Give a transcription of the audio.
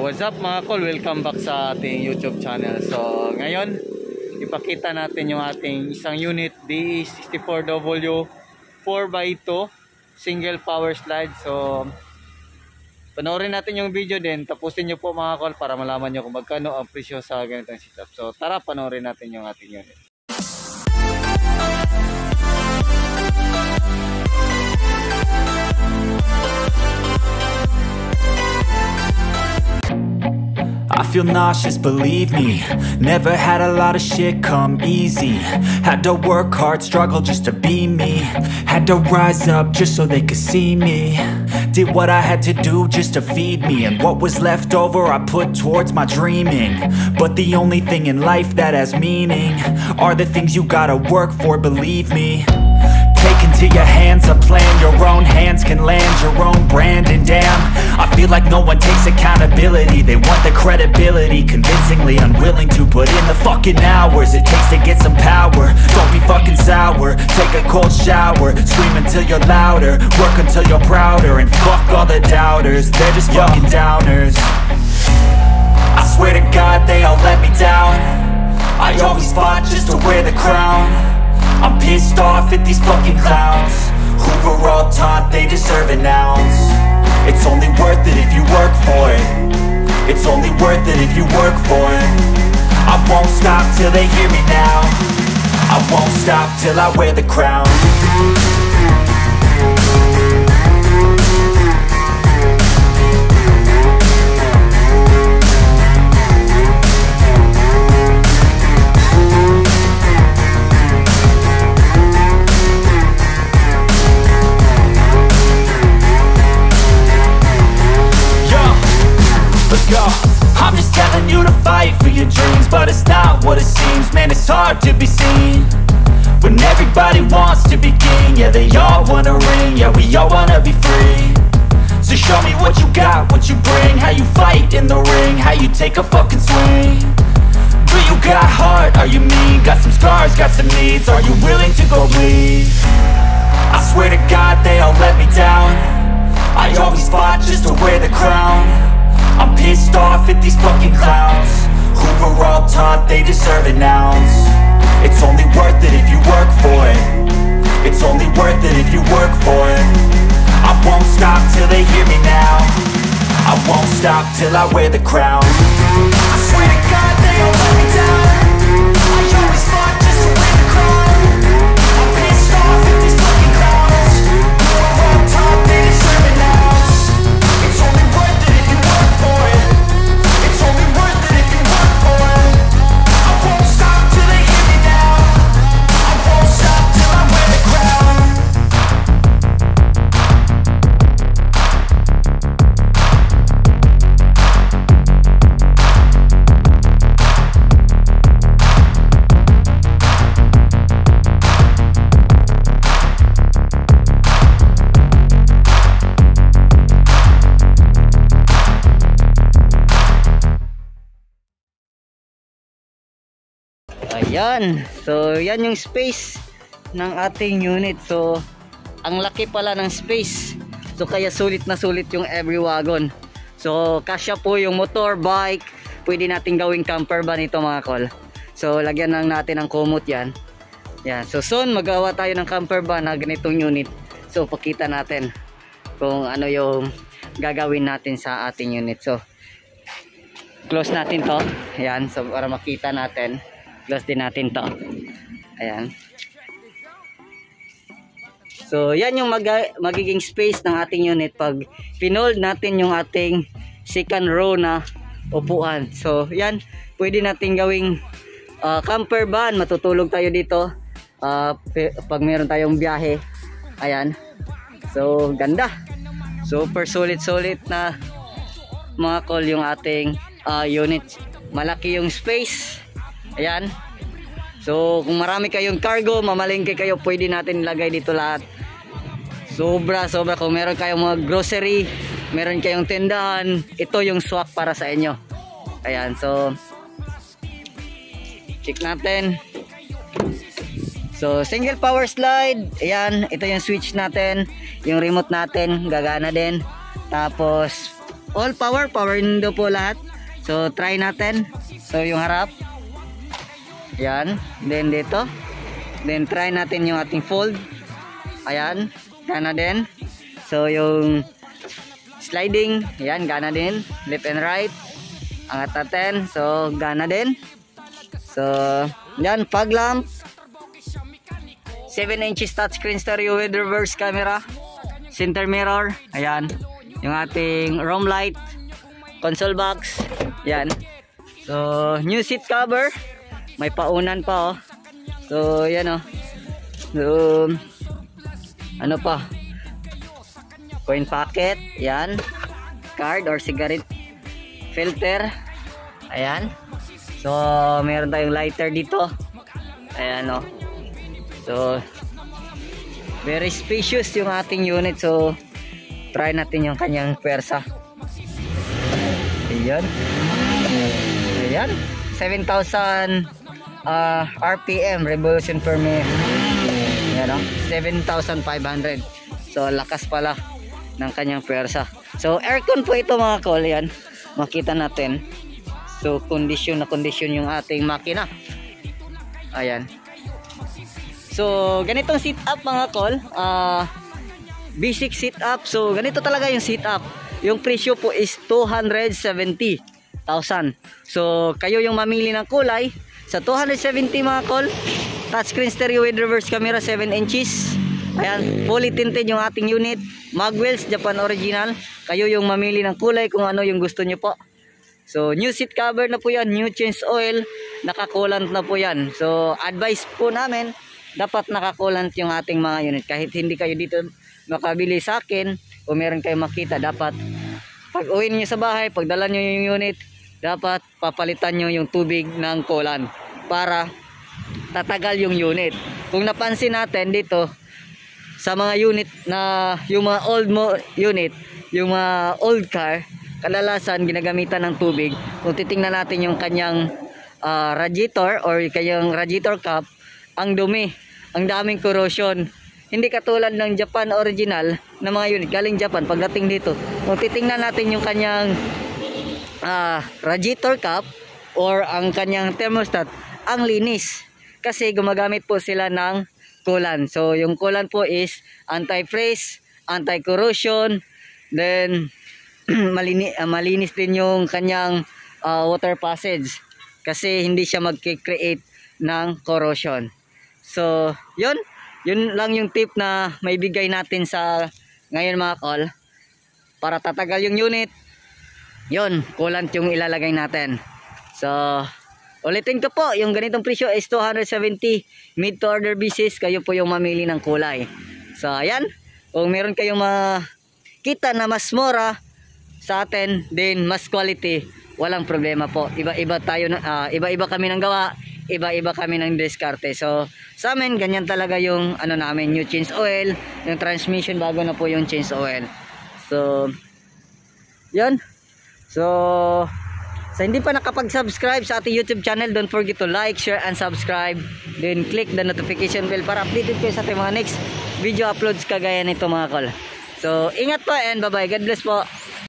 what's up mga kol? Welcome back sa ating YouTube channel. So, ngayon, ipakita natin yung ating isang unit DE64W 4x2 single power slide. So, panoorin natin yung video din. Tapusin nyo po mga kol para malaman nyo kung magkano ang presyo sa ganitong setup. So, tara panoorin natin yung ating unit. I feel nauseous, believe me. Never had a lot of shit come easy. Had to work hard, struggle just to be me. Had to rise up just so they could see me. Did what I had to do just to feed me. And what was left over I put towards my dreaming. But the only thing in life that has meaning are the things you gotta work for, believe me. Take into your hands a plan, your own hands can land your own brand. And damn, I feel like no one takes accountability. They want the credibility, convincingly unwilling to put in the fucking hours it takes to get some power. Don't be fucking sour, take a cold shower. Scream until you're louder, work until you're prouder. And fuck all the doubters, they're just fucking downers. I swear to God they all let me down. I always fought just to wear the crown. I'm pissed off at these fucking clowns who were all taught they deserve an ounce. It's only worth it if you work for it. It's only worth it if you work for it. I won't stop till they hear me now. I won't stop till I wear the crown. I'm just telling you to fight for your dreams, but it's not what it seems. Man, it's hard to be seen when everybody wants to be king. Yeah, they all wanna ring, yeah, we all wanna be free. So show me what you got, what you bring. How you fight in the ring, how you take a fucking swing. Do you got heart, are you mean? Got some scars, got some needs, are you willing to go bleed? I swear to God they all let me down. I always fought just to wear the crown. I'm pissed off at these fucking clowns who were all taught they deserve an ounce. It's only worth it if you work for it. It's only worth it if you work for it. I won't stop till they hear me now. I won't stop till I wear the crown. I swear to God they all let me down. I always fought just to wear the crown. I'm pissed off at these fucking clowns who were all taught they deserve an ounce. It's only worth it if you work for it. It's only worth it if you work for it. I won't stop till they hear me now. I won't stop till I wear the crown. Ayan, so yan yung space ng ating unit. So ang laki pala ng space, so kaya sulit na sulit yung every wagon. So kasya po yung motor, bike, pwede natin gawing camper van ito mga kol. So lagyan lang natin ang kumot yan. Yan, so soon magawa tayo ng camper van na ganitong unit. So pakita natin kung ano yung gagawin natin sa ating unit. So close natin to. Ayan, so para makita natin, close din natin to. Ayan. So yan yung magiging space ng ating unit pag pinold natin yung ating second row na upuan. So yan, pwede natin gawing camper van. Matutulog tayo dito pag meron tayong biyahe. Ayan. So ganda. Super sulit na mga kol yung ating unit. Malaki yung space. Ayan. So kung marami kayong cargo, mamalengke kayo, pwede natin ilagay dito lahat. Sobra. Kung meron kayong mga grocery, meron kayong tindahan, ito yung swak para sa inyo. Ayan. So check natin. So single power slide. Ayan. Ito yung switch natin. Yung remote natin gagana din. Tapos all power, power window po lahat. So try natin. So yung harap. Yan. Then dito. Then try natin yung ating fold. Ayan. Gana din. So yung sliding. Ayan. Gana din. Left and right. Angat natin. So gana din. So yan. Fog lamp. 7 inches touchscreen stereo with reverse camera. Center mirror. Ayan. Yung ating room light. Console box. Yan. So new seat cover. May paunan pa oh. So yan oh. So ano pa? Coin pocket. Yan. Card or cigarette filter. Ayan. So meron tayong lighter dito. Ayan oh. So very spacious yung ating unit. So try natin yung kanyang pwersa. Ayan. Ayan. 7,000 RPM, revolution per minute. Ayan o. 7,500. So lakas pala ng kanyang pwersa. So aircon po ito mga kol. Yan. Makita natin. So condition na condition yung ating makina. Ayan. So ganitong sit up mga kol. Basic sit up. So ganito talaga yung sit up. Yung presyo po is 270,000. So kayo yung mamili ng kulay sa 270 mga kol. Touchscreen stereo with reverse camera 7 inches. Ayan, fully tinted yung ating unit. Mag wheels, Japan original. Kayo yung mamili ng kulay kung ano yung gusto nyo po. So new seat cover na po yan, new change oil, nakakulant na po yan. So advice po namin, dapat nakakulant yung ating mga unit. Kahit hindi kayo dito makabili sa akin o meron kayo makita, dapat pag uwi niyo sa bahay, pagdala niyo yung unit, dapat papalitan niyo yung tubig ng kulan para tatagal yung unit. Kung napansin natin dito sa mga unit na yung mga old unit, yung mga old car, kadalasan ginagamitan ng tubig. Kung titingnan natin yung kanyang radiator or kanyang radiator cap, ang dumi, ang daming corrosion. Hindi katulad ng Japan original na mga unit galing Japan. Pagdating dito, kung titingnan natin yung kanyang radiator cap or ang kanyang thermostat, ang linis. Kasi gumagamit po sila ng coolant. So yung coolant po is anti-freeze, anti-corrosion, then malinis din yung kanyang water passage kasi hindi siya mag-create ng corrosion. So yun lang yung tip na may bigay natin sa ngayon mga kol. Para tatagal yung unit, yun, coolant yung ilalagay natin. So ulitin ko po, yung ganitong presyo is 270. Made to order basis, kayo po yung mamili ng kulay. So ayan, kung meron kayong makita na mas mura sa atin, then mas quality, walang problema po. Iba-iba tayo, iba-iba kami ng gawa, iba-iba kami ng diskarte. So sa amin, ganyan talaga yung ano namin, new change oil, yung transmission bago na po yung change oil. So yun. So sa hindi pa nakapag-subscribe sa ating YouTube channel, don't forget to like, share, and subscribe. Then click the notification bell para updated kayo sa ating mga next video uploads kagaya nito mga kol. So ingat po and bye-bye. God bless po.